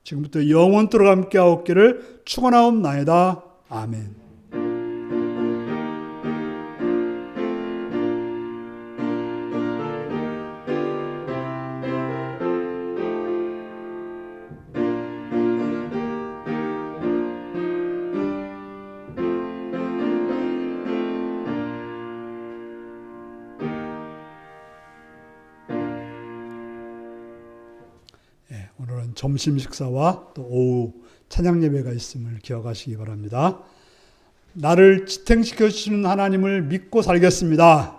지금부터 영원토록 함께하옵기를 축원하옵나이다. 아멘. 오늘은 점심 식사와 또 오후 찬양 예배가 있음을 기억하시기 바랍니다. 나를 지탱시켜 주시는 하나님을 믿고 살겠습니다.